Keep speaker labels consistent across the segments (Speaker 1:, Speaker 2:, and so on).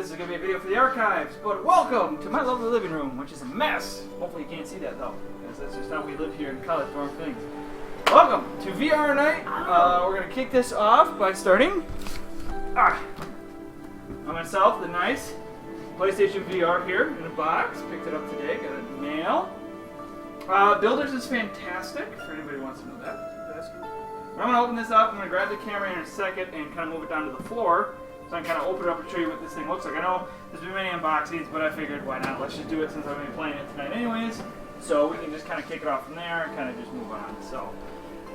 Speaker 1: This is going to be a video for the archives, but welcome to my lovely living room, which is a mess. Hopefully you can't see that though, because that's just how we live here in college dorm things. Welcome to VR night. We're going to kick this off by starting on myself, the nice PlayStation VR here in a box. Picked it up today, got it in the mail. Builders is fantastic, for anybody who wants to know that. I'm going to open this up, I'm going to grab the camera in a second and kind of move it down to the floor. So I can kind of open it up and show you what this thing looks like. I know there's been many unboxings, but I figured why not? Let's just do it since I'm going to be playing it tonight anyways. So we can just kind of kick it off from there and kind of just move on. So,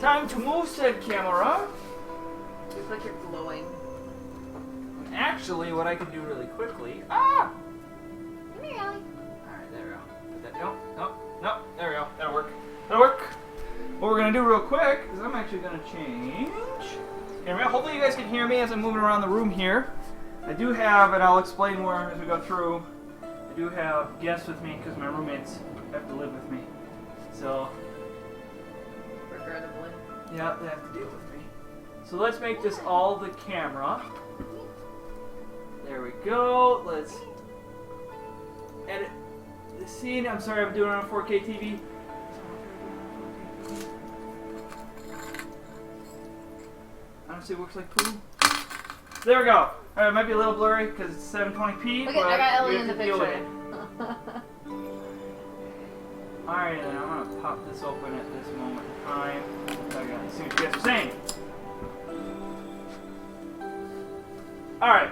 Speaker 1: time to move said camera.
Speaker 2: You look like you're glowing.
Speaker 1: And actually, what I can do really quickly...
Speaker 2: Come here, Allie.
Speaker 1: Alright, there we go. Put that, no, there we go. That'll work. That'll work. What we're going to do real quick is I'm actually going to change... Hopefully you guys can hear me as I'm moving around the room here. I do have, and I'll explain more as we go through, I do have guests with me because my roommates have to live with me. So,
Speaker 2: Regrettably.
Speaker 1: yeah, they have to deal with me. So let's make this all the camera. There we go. Let's edit the scene. I'm sorry I'm doing it on 4K TV. Honestly, it works like poo. There we go. Alright, it might be a little blurry because it's 720p.
Speaker 2: Look
Speaker 1: but
Speaker 2: at, I got
Speaker 1: we
Speaker 2: Ellie in
Speaker 1: have
Speaker 2: the
Speaker 1: to deal with
Speaker 2: picture.
Speaker 1: it. Alright, then I'm going to pop this open at this moment in time. I got to see what you guys are saying. Alright.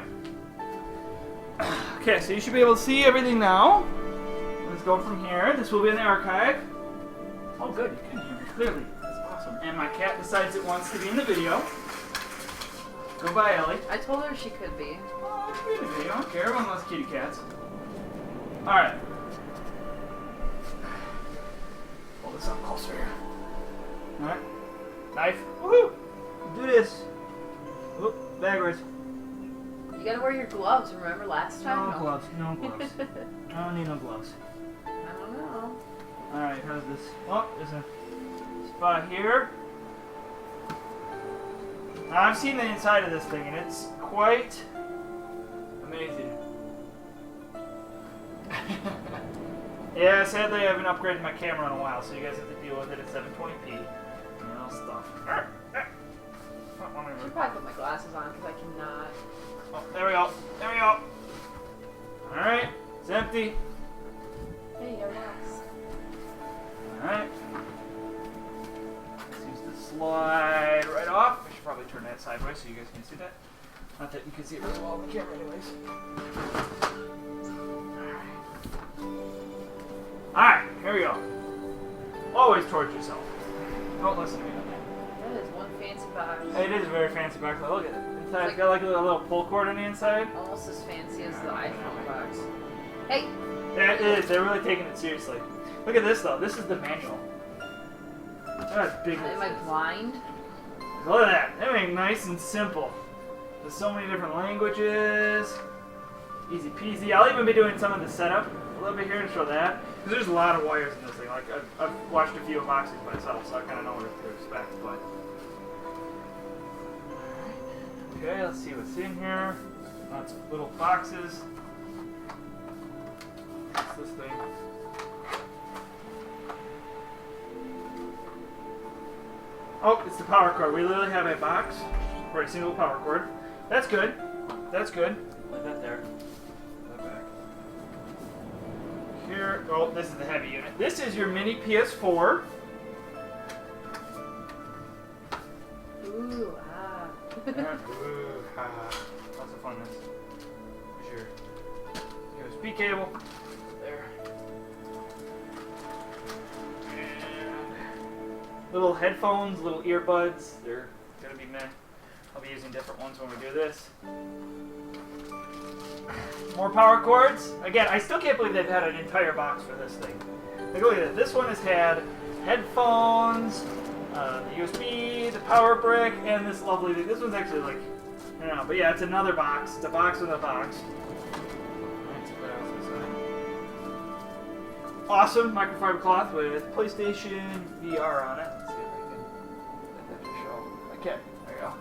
Speaker 1: Okay, so you should be able to see everything now. Let's go from here. This will be in the archive. Oh, good. You can hear me clearly. That's awesome. And my cat decides it wants to be in the video. Go by, Ellie.
Speaker 2: I told her she could be.
Speaker 1: Oh, she can be in the video. I don't care. Everyone loves kitty cats. Alright. Pull this up closer here. Alright. Knife. Woohoo! Do this. Oop, backwards.
Speaker 2: You gotta wear your gloves, remember last time?
Speaker 1: No gloves. No gloves. I don't need no gloves.
Speaker 2: I don't know.
Speaker 1: Alright, how's this? Oh, there's a spot here. Now, I've seen the inside of this thing, and it's quite amazing. Yeah, sadly I haven't upgraded my camera in a while, so you guys have to deal with it at 720p. And all stuff.
Speaker 2: I should probably put my glasses on because I cannot.
Speaker 1: Oh, there we go. There we go. Alright, it's empty.
Speaker 2: Hey, you relax.
Speaker 1: Alright. Seems to slide right off. I should probably turn that sideways so you guys can see that. Not that you can see it really well on the camera anyways. Alright, here we go. Always towards yourself. Don't listen to me on that.
Speaker 2: That is one fancy box.
Speaker 1: It is a very fancy box. Look at it. Inside, it's got like a little pull cord on the inside.
Speaker 2: Almost as fancy as the iPhone box. Hey!
Speaker 1: Yeah, it is. They're really taking it seriously. Look at this though. This is the manual. That's big.
Speaker 2: Am I blind?
Speaker 1: Look at that. Everything nice and simple. There's so many different languages. Easy peasy. I'll even be doing some of the setup a little bit here to show that. Because there's a lot of wires in this thing. Like I've watched a few unboxings myself, so I kind of know what to expect. But okay, let's see what's in here. Lots of little boxes. What's this thing? Oh, it's the power cord. We literally have a box for a single power cord. That's good. That's good. Put that there. Put that back. Here. Oh, this is the heavy unit. This is your mini PS4.
Speaker 2: Ooh, ah.
Speaker 1: Ooh, ha. Lots of funness. Here's your USB cable. There. And little headphones, little earbuds. They're gonna be meant. I'll be using different ones when we do this. More power cords. Again, I still can't believe they've had an entire box for this thing. Like, look at this. This one has had headphones, the USB, the power brick, and this lovely thing. This one's actually like, I don't know, but yeah, it's another box. It's a box with a box. Let's see what else is awesome microfiber cloth with PlayStation VR on it. Let's see if I can get that to show. Okay, there you go.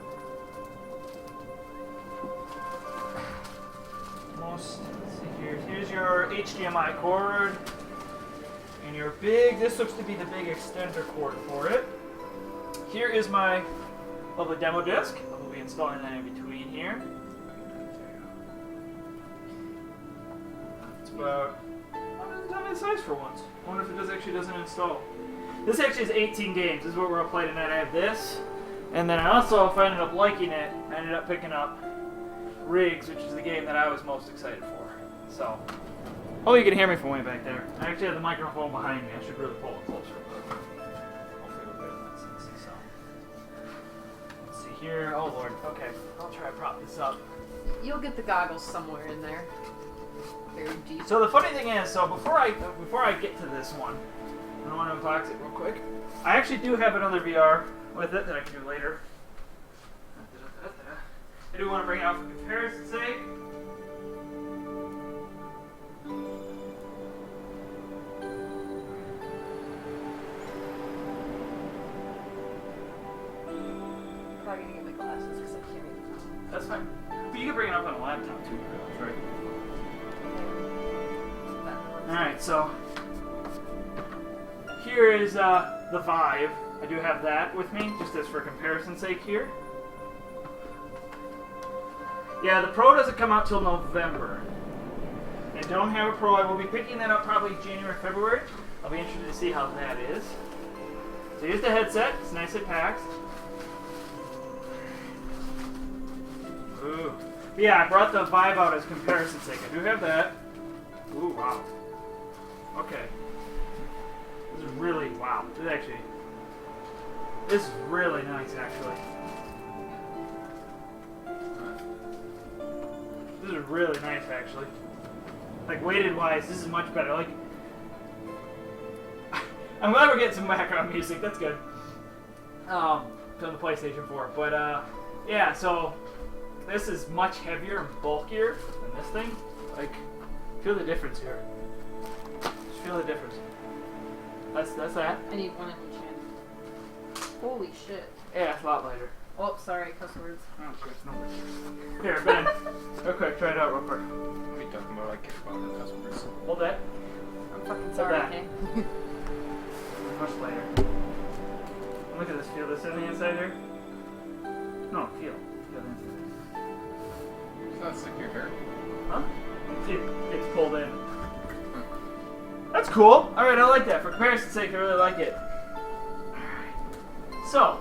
Speaker 1: almost. Let's see here. Here's your HDMI cord. And your big, this looks to be the big extender cord for it. Here is my lovely demo disc. We'll be installing that in between here. It's about the size for once. I wonder if it actually doesn't install. This actually is 18 games. This is what we're going to play tonight. I have this. And then I also, if I ended up liking it, I ended up picking up Riggs, which is the game that I was most excited for. So, oh, you can hear me from way back there. I actually have the microphone behind me. I should really pull it closer. But hopefully it'll get in that sense. So, let's see here. Oh, Lord. Okay. I'll try to prop this up.
Speaker 2: You'll get the goggles somewhere in there. Very deep.
Speaker 1: So the funny thing is, so before I get to this one, I want to unbox it real quick. I actually do have another VR with it that I can do later. I do want to bring it out for comparison's sake.
Speaker 2: Probably gonna get my glasses because I can't read them.
Speaker 1: That's fine. But you can bring it up on a laptop too, right? Alright, so here is the Vive. I do have that with me, just as for comparison's sake here. Yeah, the Pro doesn't come out till November. I don't have a Pro. I will be picking that up probably January, February. I'll be interested to see how that is. So here's the headset. It's nicely packed. Ooh. But yeah, I brought the Vive out as comparison's sake. I do have that. Ooh, wow. Okay. This is really, wow. This is really nice, actually. This is really nice, actually. Like, weighted-wise, this is much better. Like, I'm glad we're getting some background music. That's good. From the PlayStation 4. But, yeah, so this is much heavier and bulkier than this thing. Like, feel the difference here. Just feel the difference. That's that.
Speaker 2: I need one in each hand. Holy shit.
Speaker 1: Yeah, it's a lot lighter.
Speaker 2: Oh, sorry, cuss words.
Speaker 1: Oh, shit, no worries. Here, Ben. Real quick, try it out real quick.
Speaker 3: What are you talking about? I care about the customers.
Speaker 1: Hold that.
Speaker 2: I'm fucking sorry,
Speaker 1: that.
Speaker 2: okay?
Speaker 1: Much lighter. Look at this. Feel this on the inside here? No, feel. Feel the inside.
Speaker 3: It's not stick to your hair.
Speaker 1: Huh? See, it's pulled in. That's cool. Alright, I like that. For comparison's sake, I really like it. Alright. So,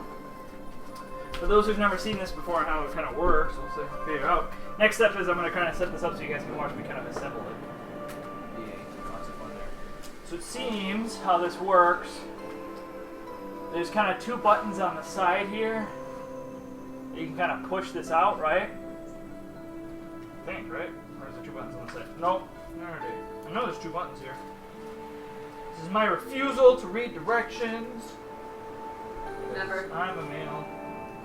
Speaker 1: for those who've never seen this before and how it kind of works, we'll figure it out. Next step is I'm going to kind of set this up so you guys can watch me kind of assemble it. Yeah, lots of fun there. So it seems how this works. There's kind of two buttons on the side here. You can kind of push this out, right? I think, right? Or is there two buttons on the side? Nope. I know there's two buttons here. This is my refusal to read directions.
Speaker 2: Never.
Speaker 1: I'm a male.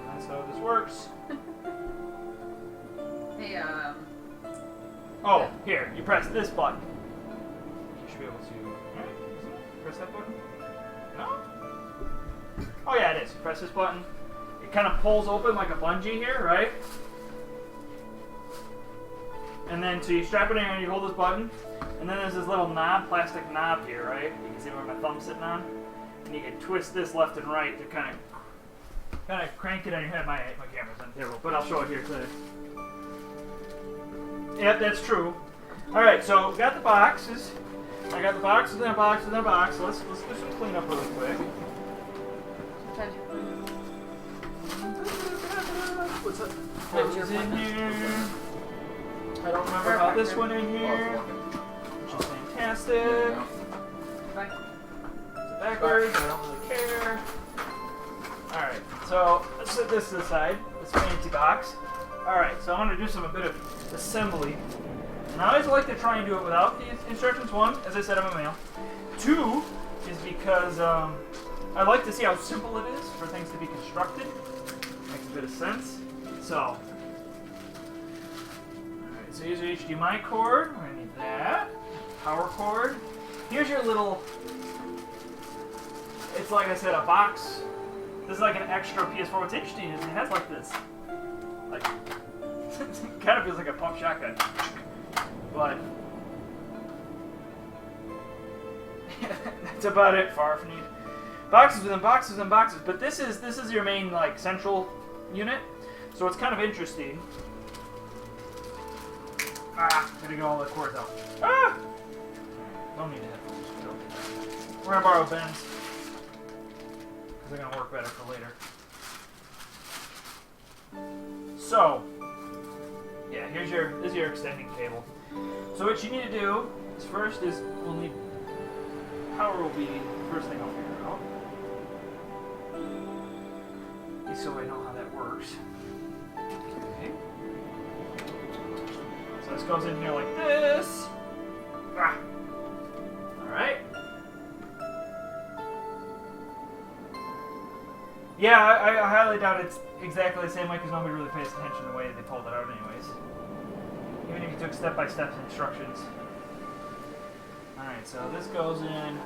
Speaker 1: That's how this works.
Speaker 2: Hey,
Speaker 1: Oh, here. You press this button. You should be able to... Press that button? No? Oh yeah, it is. Press this button. It kind of pulls open like a bungee here, right? And then, so you strap it in and you hold this button. And then there's this little knob, plastic knob here, right? You can see where my thumb's sitting on. And you can twist this left and right to kind of crank it on your head. My camera's on the table, but I'll show it here today. Yep, that's true. Alright, so we got the boxes. I got the boxes in a box in a box. So let's do some cleanup really quick. What's up? What's in here? I don't remember how this one in here. Which is fantastic. It's backwards, I don't really care. Alright, so let's set this to the side. This fancy box. Alright, so I'm going to do a bit of assembly. And I always like to try and do it without the instructions. One, as I said, I'm a male. Two, is because I like to see how simple it is for things to be constructed. Makes a bit of sense. So, alright, so here's your HDMI cord. We're going to need that. Power cord. Here's your little, it's like I said, a box. This is like an extra PS4. What's interesting is it has like this, like, it kind of feels like a pump shotgun. but that's about it. Farfney. Boxes within boxes within boxes. But this is your main like central unit, so it's kind of interesting. Gotta get all the cords out. Don't need a headphones. We're gonna borrow Ben's because they're gonna work better for later. So, yeah, this is your extending cable. So what you need to do is first we'll need power will be the first thing I'll figure out. Just so I know how that works. Okay. So this goes in here like this. Alright. Yeah, I highly doubt it's exactly the same way because nobody really pays attention to the way they pulled it out anyways. Even if you took step-by-step instructions. Alright, so this goes in.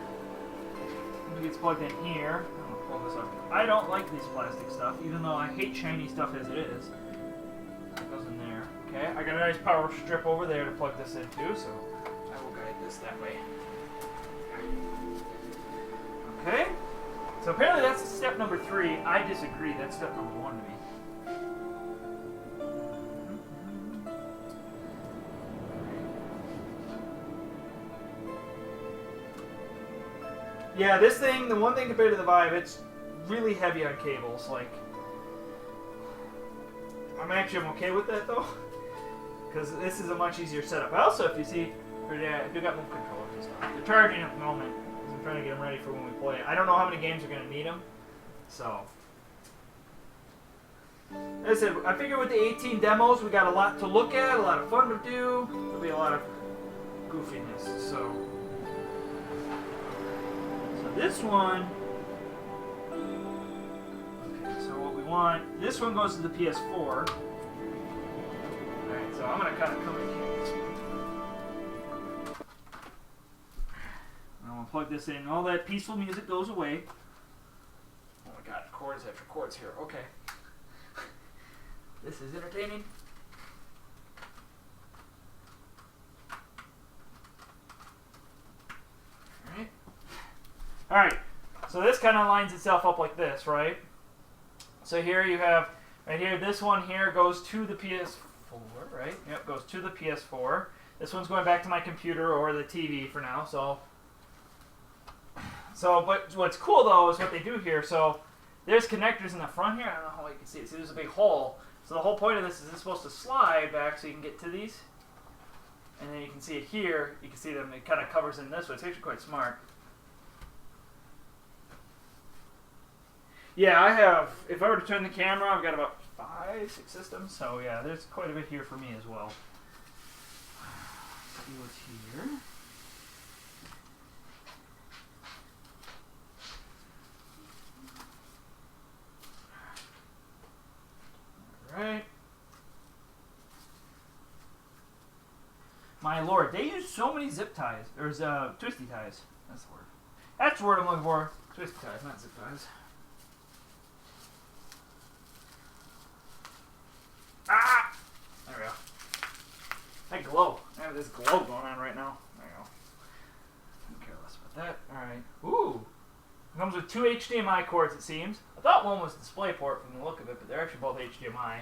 Speaker 1: It gets plugged in here. I'm gonna pull this up. I don't like this plastic stuff, even though I hate shiny stuff as it is. It goes in there. Okay, I got a nice power strip over there to plug this in too, so I will guide this that way. Okay. So apparently that's step number 3. I disagree. That's step number 1 to me. Yeah, this thing, the one thing compared to the Vive, it's really heavy on cables. Like, I'm okay with that though, because this is a much easier setup. Also, if you see, if you got move controllers and stuff, they're charging at the moment. I'm trying to get them ready for when we play. I don't know how many games are going to need them, so. As I said, I figure with the 18 demos, we got a lot to look at, a lot of fun to do. There'll be a lot of goofiness, so. This one, okay, so what we want, this one goes to the PS4. Alright, so I'm going to kind of come in here this one. I'm going to plug this in. All that peaceful music goes away. Oh my god, chords after chords here. Okay. This is entertaining. Alright. Alright, so this kind of lines itself up like this, right? So here you have, right here, this one here goes to the PS4, right? Yep, goes to the PS4. This one's going back to my computer or the TV for now, but what's cool though is what they do here. So there's connectors in the front here. I don't know how you can see it. See, there's a big hole. So the whole point of this is it's supposed to slide back so you can get to these. And then you can see it here. You can see them, it kind of covers in this way. It's actually quite smart. Yeah, I have, if I were to turn the camera, I've got about 5, 6 systems. So yeah, there's quite a bit here for me as well. Let's see what's here. Alright. My lord, they use so many zip ties. There's twisty ties. That's the word. That's the word I'm looking for. Twisty ties, not zip ties. Ah! There we go. That glow. I have this glow going on right now. There you go. I'm careless about that. Alright. Ooh! It comes with 2 HDMI cords, it seems. I thought one was DisplayPort from the look of it, but they're actually both HDMI.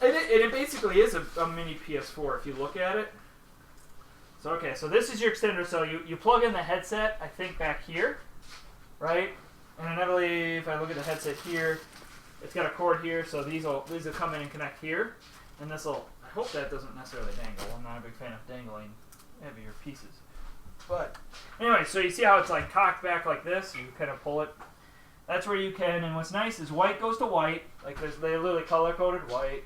Speaker 1: It basically is a mini PS4 if you look at it. So okay, so this is your extender. So you plug in the headset, I think back here, right? And inevitably, if I look at the headset here, it's got a cord here. So these will come in and connect here, and this will. I hope that doesn't necessarily dangle. I'm not a big fan of dangling heavier pieces. But anyway, so you see how it's like cocked back like this. You kind of pull it. That's where you can. And what's nice is white goes to white. Like they're literally color coded white,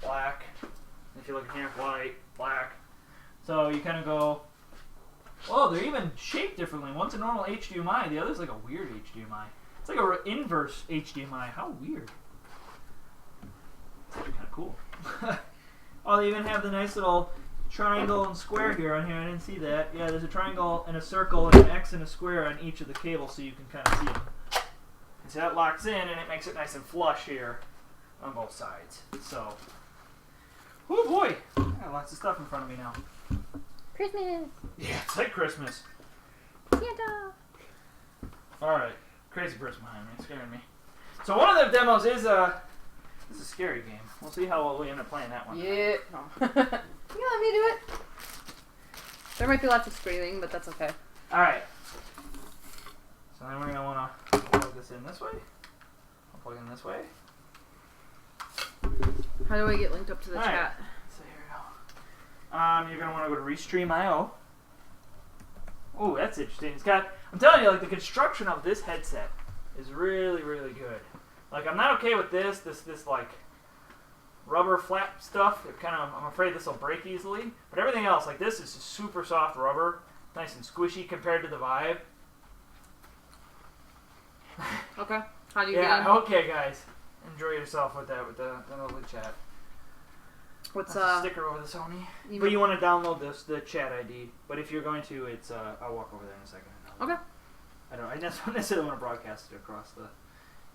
Speaker 1: black. If you look in here, white, black. So you kind of go. Oh, they're even shaped differently. One's a normal HDMI. The other's like a weird HDMI. It's like a inverse HDMI. How weird. It's actually kind of cool. Oh, they even have the nice little triangle and square here on here. I didn't see that. Yeah, there's a triangle and a circle and an X and a square on each of the cables, so you can kind of see them. And so that locks in and it makes it nice and flush here on both sides. So, oh boy, lots of stuff in front of me now.
Speaker 2: Christmas.
Speaker 1: Yeah, it's like Christmas.
Speaker 2: Santa.
Speaker 1: Alright. Crazy person behind me. It's scaring me. So one of the demos is a scary game. We'll see how well we end up playing that one.
Speaker 2: Yeah. No. You let me do it. There might be lots of screaming, but that's okay.
Speaker 1: Alright. So then we're going to want to plug this in this way. I'll plug in this way.
Speaker 2: How do I get linked up to the
Speaker 1: All right.
Speaker 2: chat?
Speaker 1: So here we go. You're going to want to go to Restream.io. Oh, that's interesting. It's got, I'm telling you, like, the construction of this headset is really, really good. Like, I'm not okay with this like, rubber flap stuff. I'm afraid this will break easily. But everything else, like, this is super soft rubber. Nice and squishy compared to the Vive.
Speaker 2: Okay. How do you
Speaker 1: Yeah,
Speaker 2: get in?
Speaker 1: okay, guys. Enjoy yourself with that, with the lovely chat.
Speaker 2: What's
Speaker 1: That's a sticker over the Sony. But you want to download the chat ID. But if you're going to, it's I'll walk over there in a second.
Speaker 2: Okay.
Speaker 1: I don't necessarily want to broadcast it across the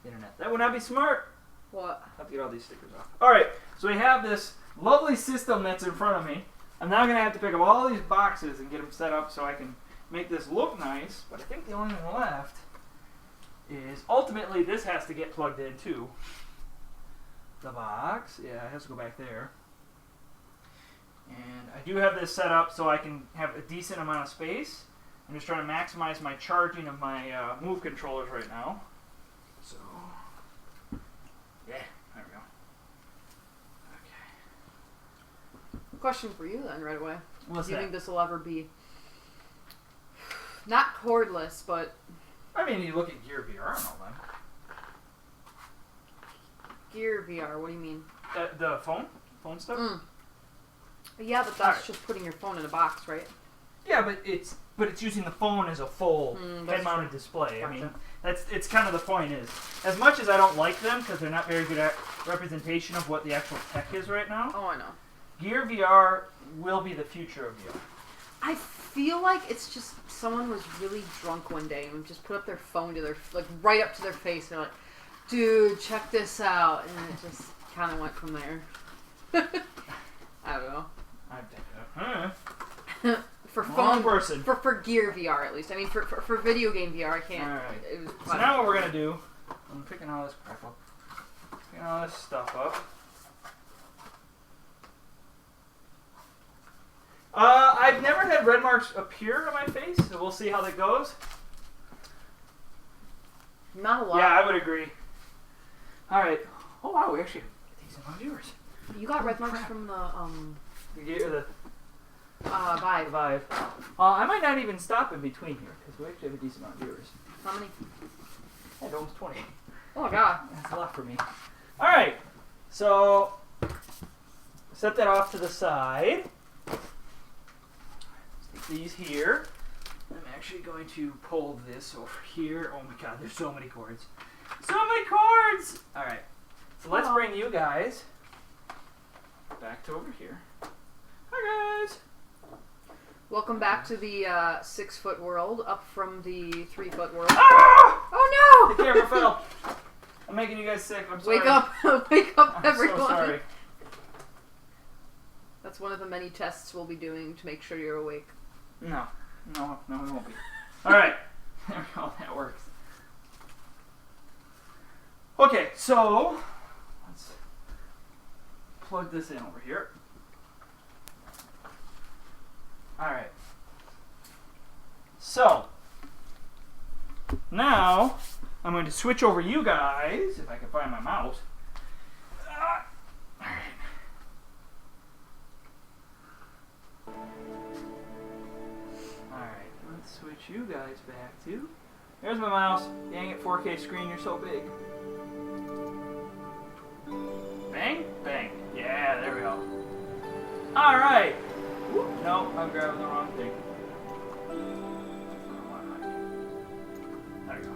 Speaker 1: internet. That would not be smart.
Speaker 2: What?
Speaker 1: I have to get all these stickers off. Alright, so we have this lovely system that's in front of me. I'm now going to have to pick up all these boxes and get them set up so I can make this look nice. But I think the only thing left is ultimately this has to get plugged in too. The box, yeah, it has to go back there. And I do have this set up so I can have a decent amount of space. I'm just trying to maximize my charging of my Move controllers right now. So, yeah, there we go. Okay.
Speaker 2: Question for you then, right away.
Speaker 1: What's
Speaker 2: Do you
Speaker 1: that?
Speaker 2: think this will ever be not cordless, but
Speaker 1: I mean, you look at Gear VR and all that.
Speaker 2: Gear VR? What do you mean?
Speaker 1: The phone stuff.
Speaker 2: Yeah, but that's just putting your phone in a box, right?
Speaker 1: Yeah, but it's using the phone as a full
Speaker 2: that's
Speaker 1: head-mounted display.
Speaker 2: Gotcha.
Speaker 1: I mean, it's kind of the point is. As much as I don't like them because they're not very good at representation of what the actual tech is right now,
Speaker 2: Oh, I know.
Speaker 1: Gear VR will be the future of VR.
Speaker 2: I feel like it's just someone was really drunk one day and just put up their phone to their right up to their face and they're like, "Dude, check this out," and it just kind of went from there. I don't know. For
Speaker 1: Wrong
Speaker 2: phone
Speaker 1: person.
Speaker 2: for Gear VR at least. I mean for video game VR I can't.
Speaker 1: All right.
Speaker 2: It was
Speaker 1: So now what we're gonna do? I'm picking all this crap up. Picking all this stuff up. I've never had red marks appear on my face, so we'll see how that goes.
Speaker 2: not a lot.
Speaker 1: Yeah, I would agree. All right. Oh wow, we actually have decent amount of viewers.
Speaker 2: You got red marks from the
Speaker 1: The
Speaker 2: Vive.
Speaker 1: Vive. I might not even stop in between here because we actually have a decent amount of viewers.
Speaker 2: How many?
Speaker 1: I had almost 20.
Speaker 2: Oh god.
Speaker 1: That's a lot for me. All right. So set that off to the side. Stick these here. I'm actually going to pull this over here. Oh my god, there's so many cords. So many cords! All right. So let's bring you guys back to over here. Hi guys.
Speaker 2: Welcome back to the 6-foot world, up from the 3-foot world.
Speaker 1: Ah!
Speaker 2: Oh
Speaker 1: The
Speaker 2: no!
Speaker 1: camera fell. I'm making you guys sick. I'm sorry.
Speaker 2: Wake up! Wake up,
Speaker 1: I'm
Speaker 2: everyone!
Speaker 1: so sorry.
Speaker 2: That's one of the many tests we'll be doing to make sure you're awake.
Speaker 1: No, it won't be. All right. There we go. That works. Okay, so let's plug this in over here. All right. So now I'm going to switch over you guys, if I can find my mouse. All right. Alright, let's switch you guys back to. There's my mouse. Dang it, 4K screen, you're so big. Bang, bang. Yeah, there we go. Alright. No, I'm grabbing the wrong thing. There we go.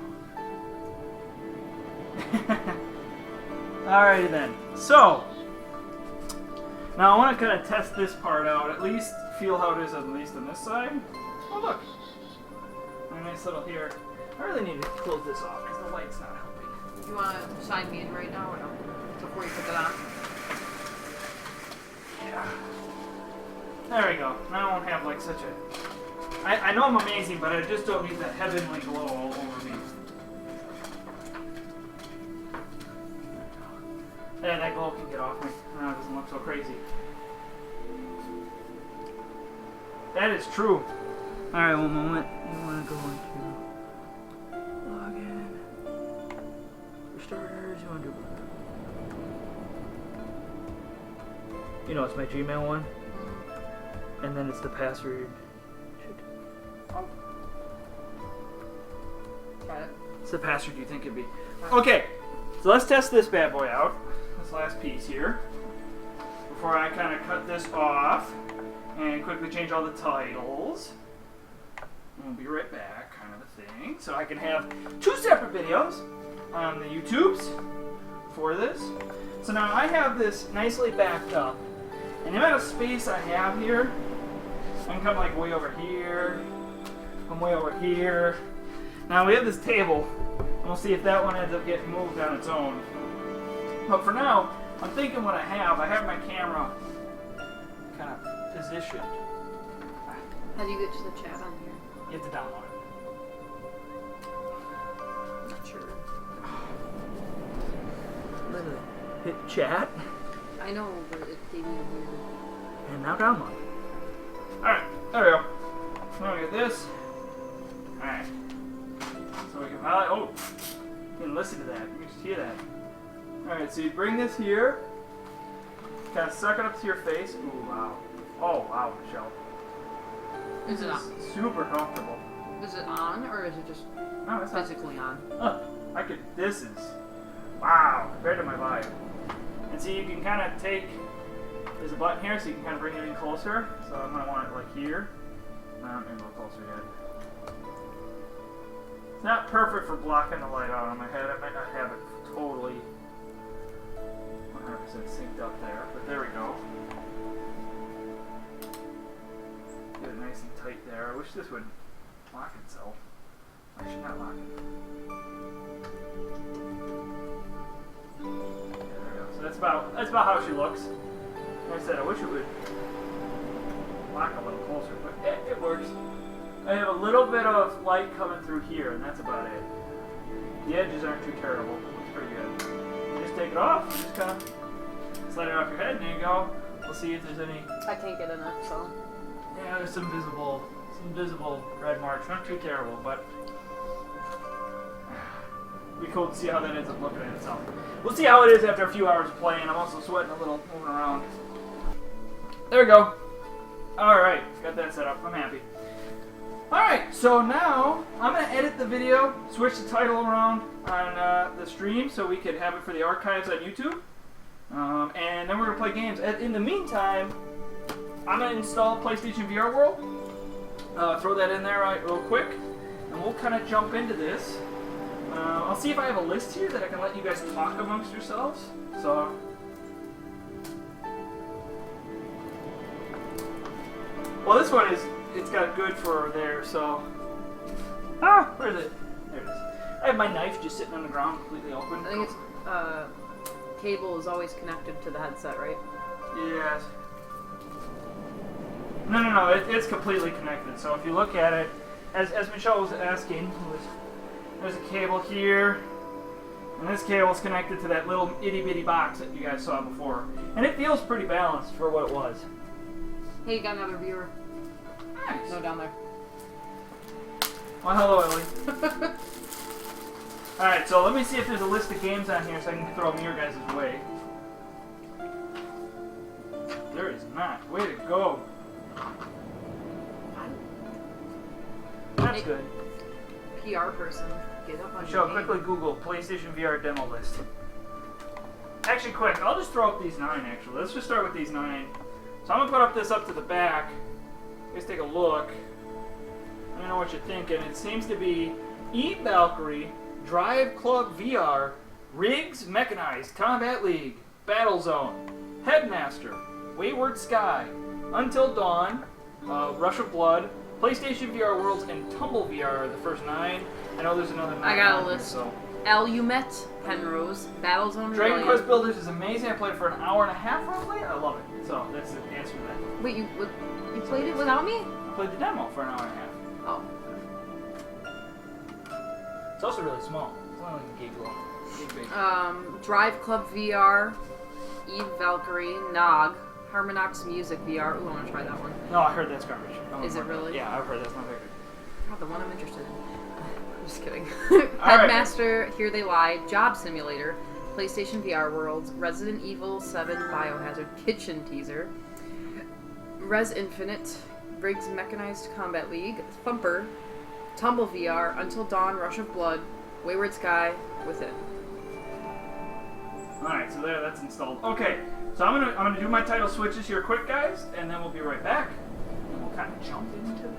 Speaker 1: Alrighty then. So, now I want to kind of test this part out, at least feel how it is at least on this side. Oh look, a nice little here. I really need to close this off because the light's not helping.
Speaker 2: You want to sign me in right now or no? Before you put that on?
Speaker 1: Yeah. There we go. Now I won't have like such a... I know I'm amazing, but I just don't need that heavenly glow all over me. Yeah, that glow can get off me. Now it doesn't look so crazy. That is true. Alright, one moment. You want to go into login. For starters, you want to do... You know, it's my Gmail one. And then it's the password.
Speaker 2: Got it.
Speaker 1: It's the password you think it'd be. Okay, so let's test this bad boy out. This last piece here. Before I kind of cut this off and quickly change all the titles. We'll be right back, kind of a thing. So I can have 2 separate videos on the YouTubes for this. So now I have this nicely backed up. And the amount of space I have here, I can come like way over here, come way over here. Now we have this table, and we'll see if that one ends up getting moved on its own. But for now, I'm thinking what I have my camera kind of positioned.
Speaker 2: How do you get to the chat on here?
Speaker 1: You have to download it.
Speaker 2: Not sure.
Speaker 1: Hit chat,
Speaker 2: I know, but it gave me a weird.
Speaker 1: and now download. Alright, there we go. Now we get this. Alright. So we can highlight. Oh! You can listen to that. You can just hear that. Alright, so you bring this here. Kind of suck it up to your face. Ooh, wow. Oh, wow, Michelle.
Speaker 2: Is it on?
Speaker 1: Super comfortable.
Speaker 2: Is it on, or is it just
Speaker 1: No, it's not.
Speaker 2: physically on?
Speaker 1: I could. This is. Wow, compared to my Vive. And see, you can kind of take. There's a button here, so you can kind of bring it in closer. So I'm going to want it like here. Maybe a little closer yet. It's not perfect for blocking the light out on my head. I might not have it totally 100% synced up there, but there we go. Get it nice and tight there. I wish this would lock itself. I should not lock it. There we go. So that's about how she looks. Like I said, I wish it would lock a little closer, but it works. I have a little bit of light coming through here, and that's about it. The edges aren't too terrible. It's pretty good. You just take it off, and just kind of slide it off your head, and there you go. We'll see if there's any.
Speaker 2: I can't get enough, so.
Speaker 1: Yeah, there's some visible red marks. Not too terrible, but it'd be cool to see how that ends up looking at itself. We'll see how it is after a few hours of playing. I'm also sweating a little, moving around. There we go. Alright, got that set up. I'm happy. Alright, so now I'm going to edit the video, switch the title around on the stream so we could have it for the archives on YouTube. And then we're going to play games. In the meantime, I'm going to install PlayStation VR World. Throw that in there real quick. And we'll kind of jump into this. I'll see if I have a list here that I can let you guys talk amongst yourselves. So, well, this one it's got good for there, so. Ah, where is it? There it is. I have my knife just sitting on the ground, completely open.
Speaker 2: I think it's cable is always connected to the headset, right?
Speaker 1: Yes. No, it's completely connected. So if you look at it, as Michelle was asking, there's a cable here, and this cable is connected to that little itty bitty box that you guys saw before, and it feels pretty balanced for what it was.
Speaker 2: Hey, you got another viewer.
Speaker 1: Nice.
Speaker 2: No, down there.
Speaker 1: Well, hello, Ellie. All right, so let me see if there's a list of games on here so I can throw them your guys' way. There is not. Way to go. That's good.
Speaker 2: PR person, get up on
Speaker 1: Michelle,
Speaker 2: your game.
Speaker 1: quickly Google PlayStation VR demo list. Actually, quick, I'll just throw up these 9, actually. Let's just start with these 9. So I'm going to put this up to the back. You guys take a look. I don't know what you're thinking. It seems to be Eat Valkyrie, Drive Club VR, Riggs Mechanized Combat League, Battlezone, Headmaster, Wayward Sky, Until Dawn, Rush of Blood, PlayStation VR Worlds, and Tumble VR are the first 9. I know there's another 9.
Speaker 2: I got a
Speaker 1: on here,
Speaker 2: list.
Speaker 1: so.
Speaker 2: Alumet, Penrose, Battlezone
Speaker 1: Dragon
Speaker 2: Rebellion.
Speaker 1: Quest Builders is amazing. I played it for an hour and a half roughly. I love it. So that's the answer to that.
Speaker 2: Wait, you played it without me?
Speaker 1: I played the demo for an hour and a half.
Speaker 2: Oh.
Speaker 1: It's also really small. It's only like a gig long. Gig big.
Speaker 2: Drive Club VR, Eve Valkyrie, Nog, Harmonix Music VR. Ooh, I want to try that one.
Speaker 1: No, I heard that's garbage.
Speaker 2: Is it really?
Speaker 1: Yeah, I've heard that's not very good.
Speaker 2: Not the one I'm interested in. I'm just kidding.
Speaker 1: All right.
Speaker 2: Headmaster, Here They Lie, Job Simulator, PlayStation VR Worlds, Resident Evil 7 Biohazard Kitchen Teaser, Res Infinite, Briggs Mechanized Combat League, Thumper, Tumble VR, Until Dawn, Rush of Blood, Wayward Sky, Within.
Speaker 1: Alright, so there, that's installed. Okay, so I'm gonna do my title switches here quick, guys, and then we'll be right back. And we'll kind of jump into there.